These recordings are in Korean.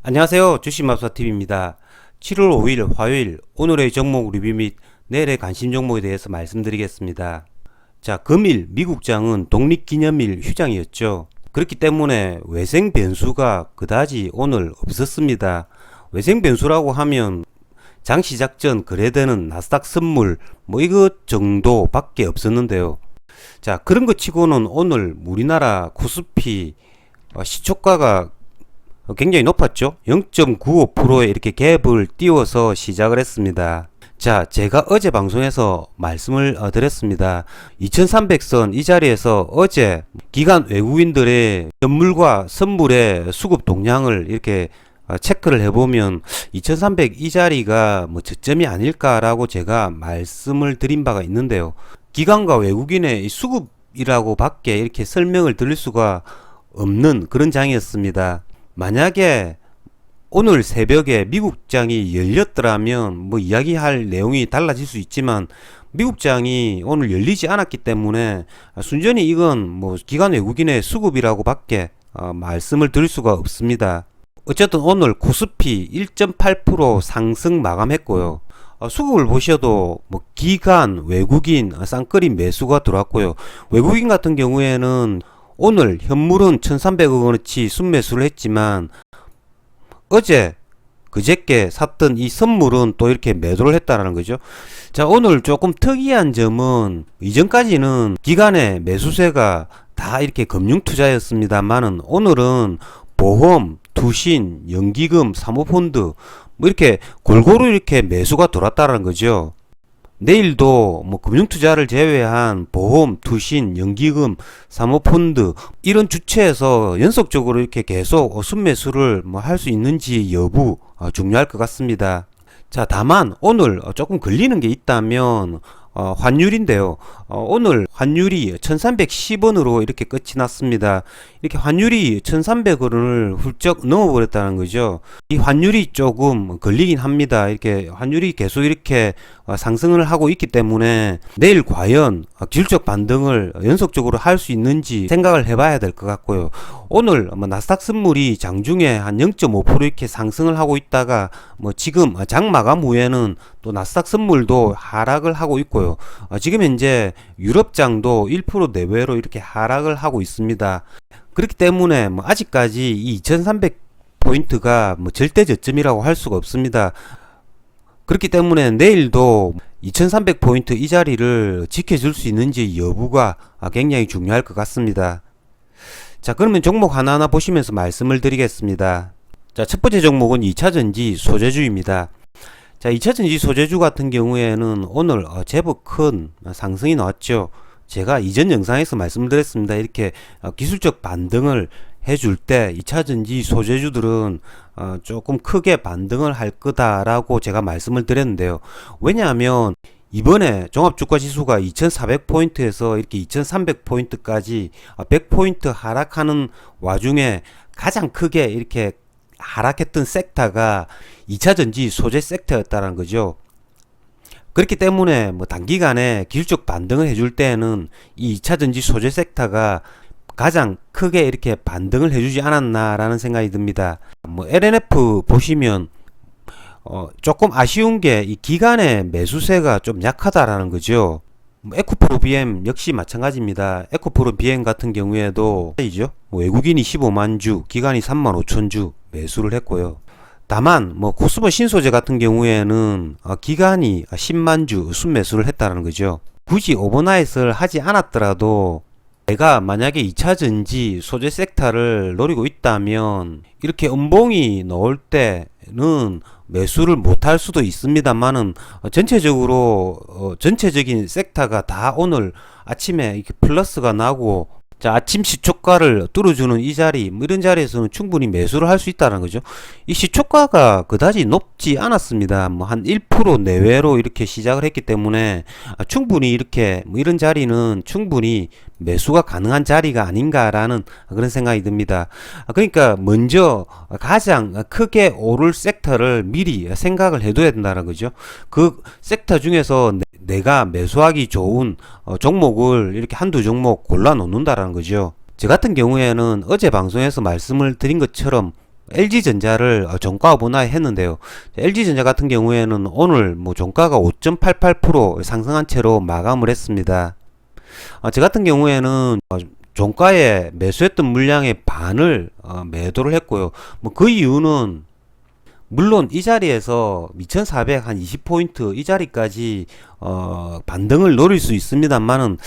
안녕하세요. 주식맘사TV입니다. 7월 5일 화요일 오늘의 종목 리뷰 및 내일의 관심 종목에 대해서 말씀드리겠습니다. 자, 금일 미국장은 독립기념일 휴장이었죠. 그렇기 때문에 외생 변수가 그다지 오늘 없었습니다. 외생 변수라고 하면 장 시작 전 거래되는 나스닥 선물 이것 정도밖에 없었는데요. 자, 그런 것 치고는 오늘 우리나라 코스피 시초가가 굉장히 높았죠. 0.95%에 이렇게 갭을 띄워서 시작을 했습니다. 자, 제가 어제 방송에서 말씀을 드렸습니다. 2300선 이 자리에서 어제 기관 외국인들의 선물과 선물의 수급 동향을 이렇게 체크를 해보면 2300 이 자리가 저점이 아닐까라고 제가 말씀을 드린 바가 있는데요. 기관과 외국인의 수급이라고 밖에 이렇게 설명을 드릴 수가 없는 그런 장이었습니다. 만약에 오늘 새벽에 미국장이 열렸더라면 이야기할 내용이 달라질 수 있지만 미국장이 오늘 열리지 않았기 때문에 순전히 이건 기관 외국인의 수급이라고 밖에 말씀을 드릴 수가 없습니다. 어쨌든 오늘 코스피 1.8% 상승 마감했고요. 수급을 보셔도 기관 외국인 쌍끌이 매수가 들어왔고요. 외국인 같은 경우에는 오늘 현물은 1300억원어치 순매수를 했지만 어제 그저께 샀던 이 선물은 또 이렇게 매도를 했다라는 거죠. 자, 오늘 조금 특이한 점은 이전까지는 기관의 매수세가 다 이렇게 금융투자였습니다만은 오늘은 보험, 투신, 연기금, 사모펀드 이렇게 골고루 이렇게 매수가 들어왔다라는 거죠. 내일도 금융투자를 제외한 보험, 투신, 연기금, 사모펀드 이런 주체에서 연속적으로 이렇게 계속 순매수를 할 수 있는지 여부 중요할 것 같습니다. 자, 다만 오늘 조금 걸리는 게 있다면 환율인데요. 오늘 환율이 1310원으로 이렇게 끝이 났습니다. 이렇게 환율이 1300원을 훌쩍 넘어버렸다는 거죠. 이 환율이 조금 걸리긴 합니다. 이렇게 환율이 계속 이렇게 상승을 하고 있기 때문에 내일 과연 기술적 반등을 연속적으로 할 수 있는지 생각을 해봐야 될 것 같고요. 오늘 나스닥 선물이 장중에 한 0.5% 이렇게 상승을 하고 있다가 지금 장 마감 후에는 또 나스닥 선물도 하락을 하고 있고요. 지금 현재 유럽장도 1% 내외로 이렇게 하락을 하고 있습니다. 그렇기 때문에 아직까지 이 2300포인트가 절대 저점이라고 할 수가 없습니다. 그렇기 때문에 내일도 2300포인트 이 자리를 지켜줄 수 있는지 여부가 굉장히 중요할 것 같습니다. 자, 그러면 종목 하나하나 보시면서 말씀을 드리겠습니다. 자, 첫 번째 종목은 2차전지 소재주입니다. 자, 2차전지 소재주 같은 경우에는 오늘 제법 큰 상승이 나왔죠. 제가 이전 영상에서 말씀드렸습니다. 이렇게 기술적 반등을 해줄 때 2차전지 소재주들은 조금 크게 반등을 할 거다라고 제가 말씀을 드렸는데요. 왜냐하면 이번에 종합주가지수가 2400포인트에서 이렇게 2300포인트까지 100포인트 하락하는 와중에 가장 크게 이렇게 하락했던 섹터가 2차전지 소재 섹터였다는 거죠. 그렇기 때문에 단기간에 기술적 반등을 해줄 때는 이 2차전지 소재 섹터가 가장 크게 이렇게 반등을 해주지 않았나라는 생각이 듭니다. LNF 보시면 조금 아쉬운 게 이 기간의 매수세가 좀 약하다라는 거죠. 에코프로 BM 역시 마찬가지입니다. 에코프로 BM 같은 경우에도 외국인이 15만 주, 기관이 3만 5천 주 매수를 했고요. 다만 코스모 신소재 같은 경우에는 기관이 10만 주 순매수를 했다는 거죠. 굳이 오버나잇을 하지 않았더라도 내가 만약에 2차전지 소재 섹터를 노리고 있다면 이렇게 음봉이 나올 때는 매수를 못할 수도 있습니다만은 전체적으로 전체적인 섹터가 다 오늘 아침에 이렇게 플러스가 나고 자, 아침 시초가를 뚫어주는 이 자리, 이런 자리에서는 충분히 매수를 할 수 있다는 거죠. 이 시초가가 그다지 높지 않았습니다. 한 1% 내외로 이렇게 시작을 했기 때문에 충분히 이렇게 이런 자리는 충분히 매수가 가능한 자리가 아닌가라는 그런 생각이 듭니다. 그러니까 먼저 가장 크게 오를 섹터를 미리 생각을 해둬야 된다는 거죠. 그 섹터 중에서 내가 매수하기 좋은 종목을 이렇게 한두 종목 골라 놓는다라는 거죠. 저 같은 경우에는 어제 방송에서 말씀을 드린 것처럼 LG전자를 종가 보나에 했는데요. LG전자 같은 경우에는 오늘 뭐 종가가 5.88% 상승한 채로 마감을 했습니다. 저 같은 경우에는 종가에 매수했던 물량의 반을 매도를 했고요. 뭐 그 이유는 물론 이 자리에서 2400 한 20포인트 이 자리까지 반등을 노릴 수 있습니다만은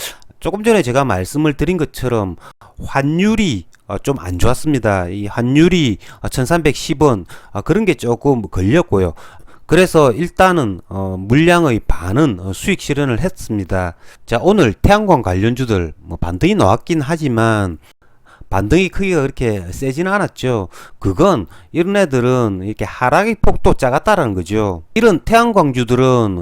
조금 전에 제가 말씀을 드린 것처럼 환율이 좀 안 좋았습니다. 이 환율이 1310원 그런 게 조금 걸렸고요. 그래서 일단은 물량의 반은 수익 실현을 했습니다. 자, 오늘 태양광 관련주들 뭐 반등이 나왔긴 하지만 반등의 크기가 그렇게 세지는 않았죠. 그건 이런 애들은 이렇게 하락의 폭도 작았다라는 거죠. 이런 태양광주들은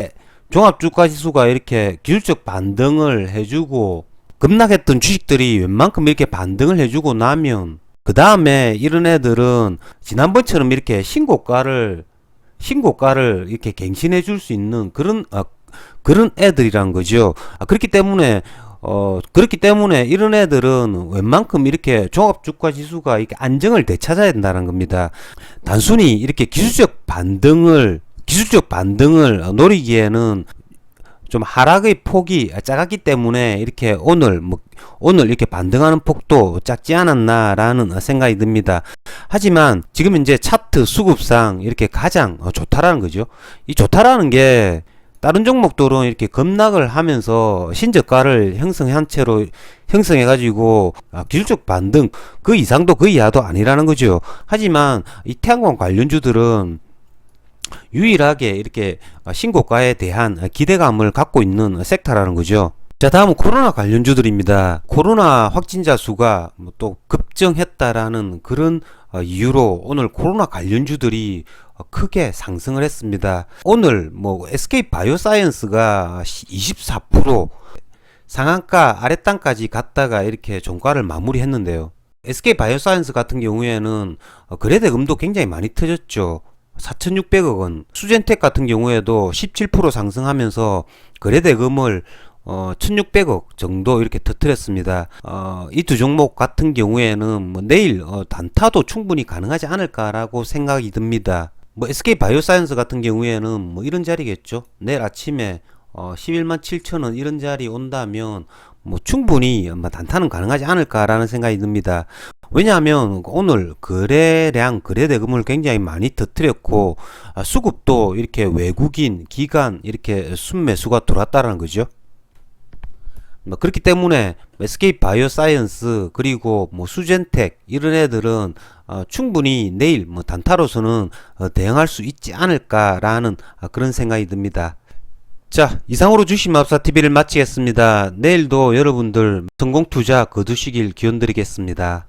종합주가지수가 이렇게 기술적 반등을 해주고 급락했던 주식들이 웬만큼 이렇게 반등을 해주고 나면 그 다음에 이런 애들은 지난번처럼 이렇게 신고가를 이렇게 갱신해 줄 수 있는 그런 애들이란 거죠. 그렇기 때문에 이런 애들은 웬만큼 이렇게 종합주가 지수가 이렇게 안정을 되찾아야 된다는 겁니다. 단순히 이렇게 기술적 반등을 노리기에는 좀 하락의 폭이 작았기 때문에 이렇게 오늘 이렇게 반등하는 폭도 작지 않았나라는 생각이 듭니다. 하지만 지금 현재 차트 수급상 이렇게 가장 좋다라는 거죠. 이 좋다라는 게 다른 종목들은 이렇게 급락을 하면서 신저가를 형성한 채로 형성해 가지고 기술적 반등 그 이상도 그 이하도 아니라는 거죠. 하지만 이 태양광 관련주들은 유일하게 이렇게 신고가에 대한 기대감을 갖고 있는 섹터라는 거죠. 자, 다음은 코로나 관련주들입니다. 코로나 확진자 수가 또 급증했다라는 그런 이유로 오늘 코로나 관련주들이 크게 상승을 했습니다. 오늘 뭐 SK 바이오사이언스가 24% 상한가 아랫단까지 갔다가 이렇게 종가를 마무리했는데요. SK 바이오사이언스 같은 경우에는 거래대금도 굉장히 많이 터졌죠. 4,600억 원. 수젠텍 같은 경우에도 17% 상승하면서 거래대금을 1,600억 정도 이렇게 터뜨렸습니다. 이 두 종목 같은 경우에는 뭐 내일 단타도 충분히 가능하지 않을까라고 생각이 듭니다. 뭐 SK 바이오사이언스 같은 경우에는 뭐 이런 자리겠죠. 내일 아침에 11만 7천원 이런 자리 온다면 뭐 충분히 단타는 가능하지 않을까라는 생각이 듭니다. 왜냐하면 오늘 거래대금을 굉장히 많이 터뜨렸고 수급도 이렇게 외국인 기관 이렇게 순매수가 들어왔다는 거죠. 그렇기 때문에 SK 바이오사이언스 그리고 뭐 수젠텍 이런 애들은 충분히 내일 뭐 단타로서는 대응할 수 있지 않을까라는 그런 생각이 듭니다. 자, 이상으로 주식마법사TV를 마치겠습니다. 내일도 여러분들 성공투자 거두시길 기원드리겠습니다.